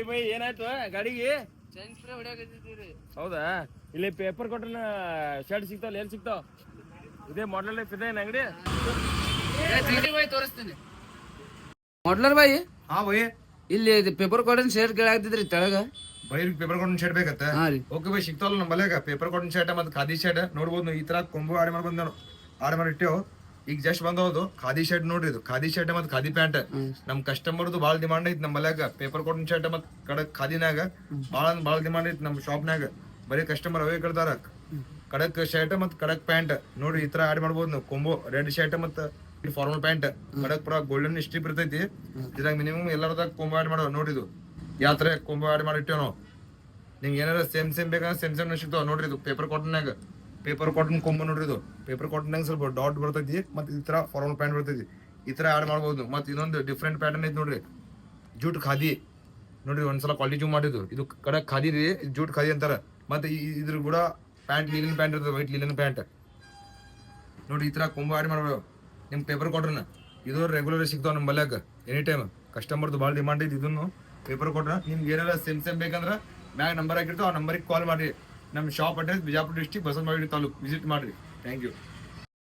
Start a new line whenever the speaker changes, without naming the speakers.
By ಏನಾಯ್ತು ಗಾಡಿಗೆ? ಹೌದಾ? ಇಲ್ಲಿ ಪೇಪರ್ ಕೊಟ್ರ ಶರ್ಟ್ ಸಿಗ್ತಾವಲ್ಲ, ಎಲ್ಲಿ ಸಿಗ್ತಾವ? ಇದೇ ಮಾಡಲ್ ಲೈಫ್ ಇದೆ ಅಂಗಡಿ
ತೋರಿಸ್ತೀನಿ. ಮಾಡ್ಲರ್ ಬಾಯಿ
ಹಾ ಬೈ,
ಇಲ್ಲಿ ಪೇಪರ್ ಕಾಟನ್ ಶರ್ಟ್ ಕೇಳಾಗ್ತಿದ್ರಿ ತೆಳಗ.
ಬೈ ಪೇಪರ್ ಕಾಟನ್ ಶರ್ಟ್ ಬೇಕತ್ತ? ಓಕೆ ಬೈ, ಸಿಗ್ತಾವಲ್ಲ ನಮ್ಮ ಬಲ್ಯಾಗ ಪೇಪರ್ ಕಾಟನ್ ಶರ್ಟ್ ಮತ್ತೆ ಖಾದಿ ಶರ್ಟ್ ನೋಡ್ಬೋದು. ಈ ತರ ಕೊಂಬು ಆಡಿ ಮಾಡಿ ಬಂದ ಆಡಿ ಮಾಡಿ ಇಟ್ಟೇವು. ಈಗ ಜಸ್ಟ್ ಬಂದವದು ಖಾದಿ ಶರ್ಟ್ ನೋಡ್ರಿ. ಇದು ಖಾದಿ ಶರ್ಟ್ ಮತ್ತೆ ಖಾದಿ ಪ್ಯಾಂಟ್ ನಮ್ ಕಸ್ಟಮರ್ದು ಬಾಳ ಡಿಮಾಂಡ್ ಐತಿ ನಮ್ಮ ಬಲ್ಯಾಗ. ಪೇಪರ್ ಕಾಟನ್ ಶರ್ಟ್ ಮತ್ ಕಡಕ್ ಖಾದಿನಾಗ ಬಾಳ ಡಿಮಾಂಡ್ ಐತಿ ನಮ್ಮ ಶಾಪ್ನಾಗ. ಬರೀ ಕಸ್ಟಮರ್ ಅವೇ ಕೇಳ್ತಾರ. ಕಡಕ್ ಶರ್ಟ್ ಮತ್ ಕಡಕ್ ಪ್ಯಾಂಟ್ ನೋಡ್ರಿ, ಈ ತರ ಆಡ್ ಮಾಡ್ಬೋದು ನಾವು. ಕೊಂಬೋ ರೆಡ್ ಶರ್ಟ್ ಮತ್ ಫಾರ್ಮಲ್ ಪ್ಯಾಂಟ್ ಕಡಕ್ ಪೂರ ಗೋಲ್ಡನ್ ಸ್ಟ್ರಿಪ್ ಇರ್ತೈತಿ. ಇದ್ರಾಗ ಮಿನಿಮಮ್ ಎಲ್ಲರದಾಗ ಕೊಂಬೋ ಆಡ್ ಮಾಡೋ ನೋಡ್ರಿ. ಇದು ಯಾವ ತರ ಕೊಂಬೋ ಆಡ್ ಮಾಡಿ ಇಟ್ಟೇವ್ ನಾವು. ನಿಮ್ಗೆ ಏನಾರ ಸೇಮ್ ಬೇಕಂದ್ರೆ ಸೇಮ್ ಸಿಗ್ತಾವ ನೋಡ್ರಿ. ಇದು ಪೇಪರ್ ಕಾಟನ್ಯಾಗ ಪೇಪರ್ ಕಾಟನ್ ಕೊಂಬ ನೋಡ್ರಿ. ಇದು ಪೇಪರ್ ಕಾಟನ್ಯಾಗ ಸ್ವಲ್ಪ ಡಾಟ್ ಬರ್ತೈತಿ ಮತ್ತೆ ಈ ತರ ಫಾರ್ಮಲ್ ಪ್ಯಾಂಟ್ ಬರ್ತೈತಿ. ಈ ತರ ಆಡ್ ಮಾಡ್ಬೋದು. ಮತ್ತೆ ಇನ್ನೊಂದು ಡಿಫ್ರೆಂಟ್ ಪ್ಯಾಟರ್ನ್ ಐತಿ ನೋಡ್ರಿ, ಜೂಟ್ ಖಾದಿ ನೋಡ್ರಿ. ಒಂದ್ಸಲ ಕ್ವಾಲಿಟಿ ಜೂಮ್ ಮಾಡಿದ್ದು. ಇದು ಕಡಕ್ ಖಾದಿ ರೀ, ಜೂಟ್ ಖಾದಿ ಅಂತಾರ. ಮತ್ತೆ ಇದ್ರ ಕೂಡ ಪ್ಯಾಂಟ್ ಲೀಲಿನ್ ಪ್ಯಾಂಟ್ ಇರ್ತದೆ, ವೈಟ್ ಲೀಲಿನ್ ಪ್ಯಾಂಟ್ ನೋಡ್ರಿ. ಈ ತರ ಕೊಂಬ ಆಡ್ ಮಾಡ್ಬೋದು. ನಿಮ್ ಪೇಪರ್ ಕಾಟನ್ ಇದು ರೆಗ್ಯುಲರ್ ಸಿಗ್ತಾವ ನಮ್ಮ ಬಲ್ಯಾಗ ಎನಿ ಟೈಮ್. ಕಸ್ಟಮರ್ದು ಭಾಳ ಡಿಮಾಂಡ್ ಐತಿ ಇದನ್ನು ಪೇಪರ್ ಕಾಟನ್. ನಿಮ್ಗೆ ಏನಾರ ಸೇಮ್ ಬೇಕಂದ್ರೆ ಮ್ಯಾಗ ನಂಬರ್ ಆಗಿರ್ತಾವ, ಆ ನಂಬರಿಗೆ ಕಾಲ್ ಮಾಡಿ. ನಮ್ಮ shop address Bijapur district Basavanagudi taluk visit ಮಾಡ್ರಿ. Thank you.